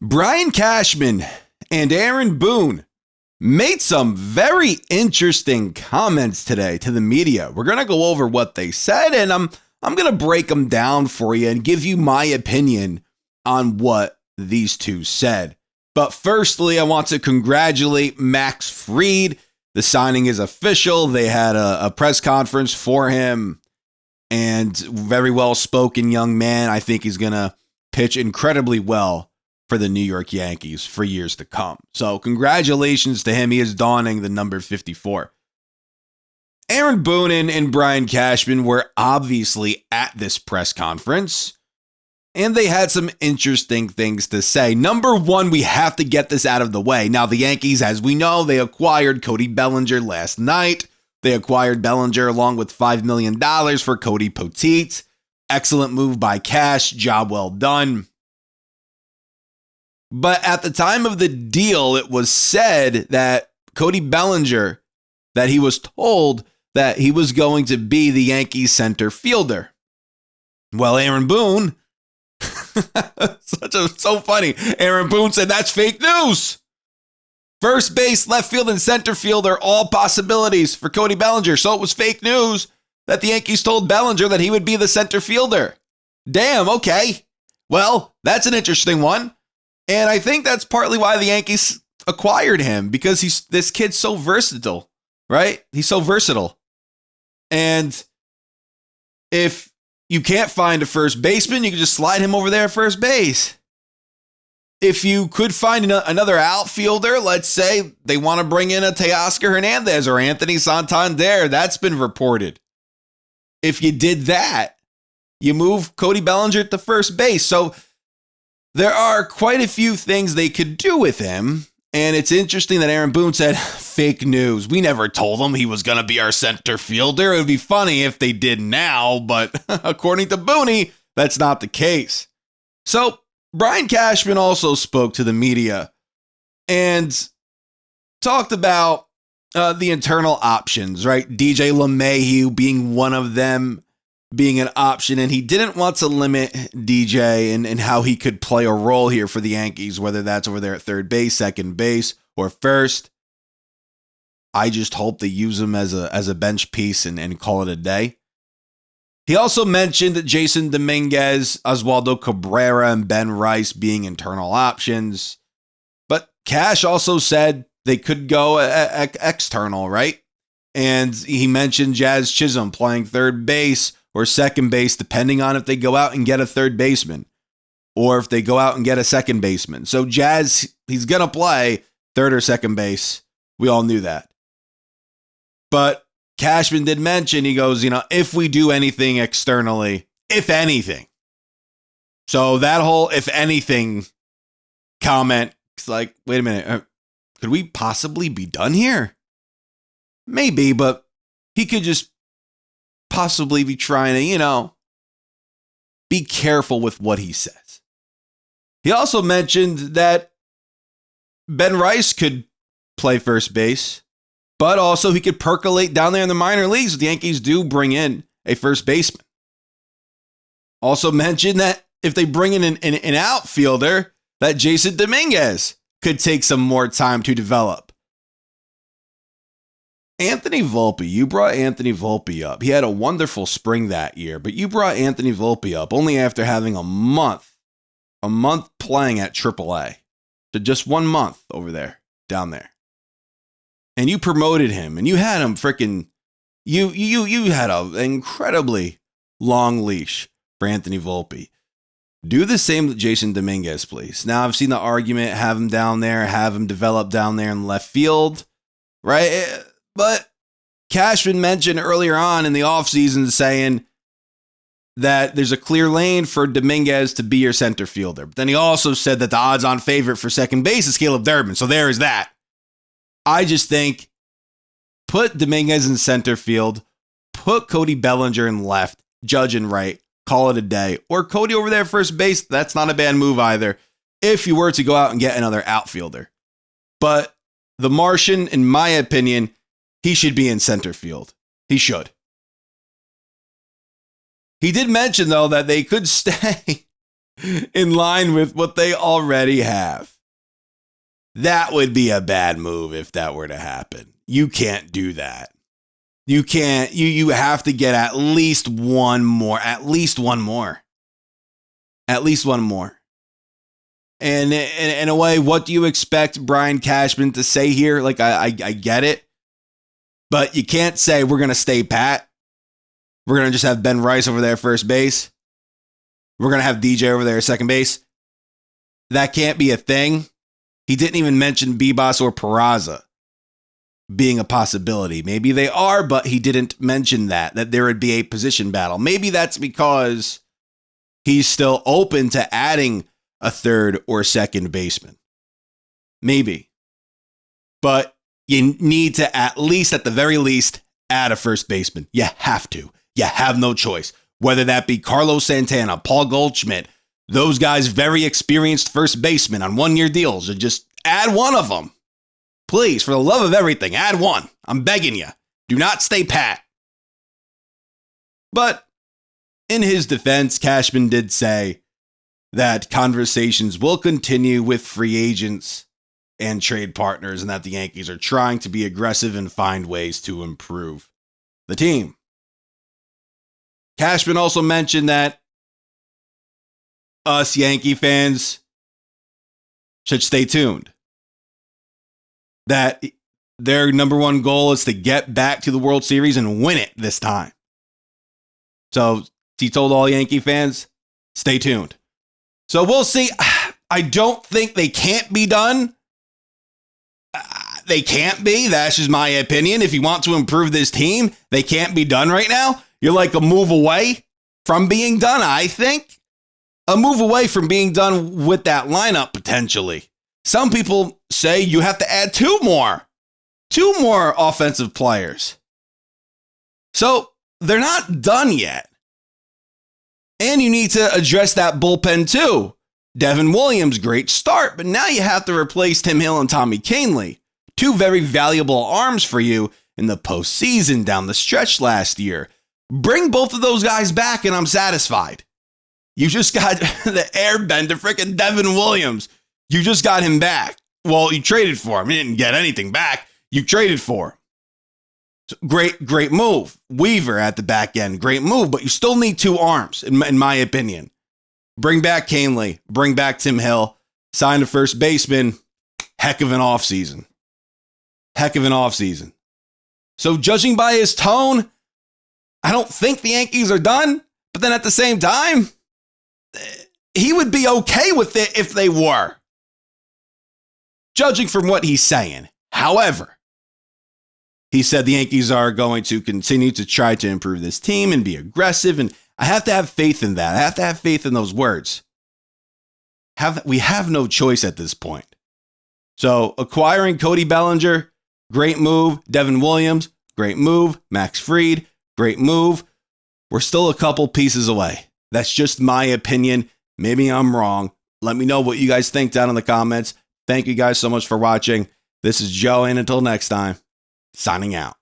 Brian Cashman and Aaron Boone made some very interesting comments today to the media. We're going to go over what they said, and I'm going to break them down for you and give you my opinion on what these two said. But firstly, I want to congratulate Max Fried. The signing is official. They had a press conference for him, and very well-spoken young man. I think he's going to pitch incredibly well for the New York Yankees for years to come. So congratulations to him. He is donning the number 54. Aaron Boone and Brian Cashman were obviously at this press conference, and they had some interesting things to say. Number one, we have to get this out of the way. Now, the Yankees, as we know, they acquired Cody Bellinger last night. They acquired Bellinger along with $5 million for Cody Poteet. Excellent move by Cash. Job well done. But at the time of the deal, it was said that Cody Bellinger, that he was told that he was going to be the Yankees center fielder. Well, Aaron Boone, so funny. Aaron Boone said that's fake news. First base, left field, and center field are all possibilities for Cody Bellinger. So it was fake news that the Yankees told Bellinger that he would be the center fielder. Damn, okay. Well, that's an interesting one. And I think that's partly why the Yankees acquired him, because this kid's so versatile, right? He's so versatile. And if you can't find a first baseman, you can just slide him over there at first base. If you could find another outfielder, let's say they want to bring in a Teoscar Hernandez or Anthony Santander, that's been reported. If you did that, you move Cody Bellinger to first base. So there are quite a few things they could do with him. And it's interesting that Aaron Boone said, fake news. We never told him he was going to be our center fielder. It would be funny if they did now, but according to Booney, that's not the case. So Brian Cashman also spoke to the media and talked about the internal options, right? DJ LeMahieu being one of them, being an option, and he didn't want to limit DJ and how he could play a role here for the Yankees, whether that's over there at third base, second base, or first. I just hope they use him as a bench piece and call it a day. He also mentioned that Jason Dominguez, Oswaldo Cabrera, and Ben Rice being internal options. But Cash also said they could go external, right? And he mentioned Jazz Chisholm playing third base or second base, depending on if they go out and get a third baseman or if they go out and get a second baseman. So Jazz, he's going to play third or second base. We all knew that. But Cashman did mention, he goes, if we do anything externally, if anything. So that whole if anything comment, it's like, wait a minute, could we possibly be done here? Maybe, but he could just possibly be trying to, be careful with what he says. He also mentioned that Ben Rice could play first base, but also he could percolate down there in the minor leagues. The Yankees do bring in a first baseman. Also mentioned that if they bring in an outfielder, that Jason Dominguez could take some more time to develop. Anthony Volpe, you brought Anthony Volpe up. He had a wonderful spring that year, but you brought Anthony Volpe up only after having a month playing at AAA. So just 1 month over there, down there. And you promoted him, and you had him freaking, you had an incredibly long leash for Anthony Volpe. Do the same with Jason Dominguez, please. Now, I've seen the argument, have him down there, have him develop down there in left field, right? But Cashman mentioned earlier on in the offseason saying that there's a clear lane for Dominguez to be your center fielder. But then he also said that the odds-on favorite for second base is Caleb Durbin. So there is that. I just think put Dominguez in center field, put Cody Bellinger in left, Judge in right, call it a day. Or Cody over there first base, that's not a bad move either, if you were to go out and get another outfielder. But the Martian, in my opinion, he should be in center field. He should. He did mention, though, that they could stay in line with what they already have. That would be a bad move if that were to happen. You can't do that. You can't. You have to get at least one more. At least one more. And in a way, what do you expect Brian Cashman to say here? Like, I get it. But you can't say we're going to stay pat. We're going to just have Ben Rice over there first base. We're going to have DJ over there second base. That can't be a thing. He didn't even mention Bibas or Peraza being a possibility. Maybe they are, but he didn't mention that there would be a position battle. Maybe that's because he's still open to adding a third or second baseman. Maybe. But you need to at the very least, add a first baseman. You have to. You have no choice. Whether that be Carlos Santana, Paul Goldschmidt, those guys, very experienced first basemen on one-year deals, or just add one of them. Please, for the love of everything, add one. I'm begging you. Do not stay pat. But in his defense, Cashman did say that conversations will continue with free agents and trade partners, and that the Yankees are trying to be aggressive and find ways to improve the team. Cashman also mentioned that us Yankee fans should stay tuned. That their number one goal is to get back to the World Series and win it this time. So he told all Yankee fans, stay tuned. So we'll see. I don't think they can't be done. They can't be. That's just my opinion. If you want to improve this team, they can't be done right now. You're like a move away from being done, I think. A move away from being done with that lineup, potentially. Some people say you have to add two more offensive players. So they're not done yet. And you need to address that bullpen too. Devin Williams, great start, but now you have to replace Tim Hill and Tommy Kahnle. Two very valuable arms for you in the postseason down the stretch last year. Bring both of those guys back and I'm satisfied. You just got the airbender, freaking Devin Williams. You just got him back. Well, you traded for him. You didn't get anything back. You traded for him. So great move. Weaver at the back end, great move, but you still need two arms, in my opinion. Bring back Kahnle, bring back Tim Hill, sign a first baseman. Heck of an offseason. So judging by his tone, I don't think the Yankees are done, but then at the same time, he would be okay with it if they were. Judging from what he's saying. However, he said the Yankees are going to continue to try to improve this team and be aggressive, and I have to have faith in that. I have to have faith in those words. We have no choice at this point. So acquiring Cody Bellinger, great move. Devin Williams, great move. Max Fried, great move. We're still a couple pieces away. That's just my opinion. Maybe I'm wrong. Let me know what you guys think down in the comments. Thank you guys so much for watching. This is Joe, and until next time, signing out.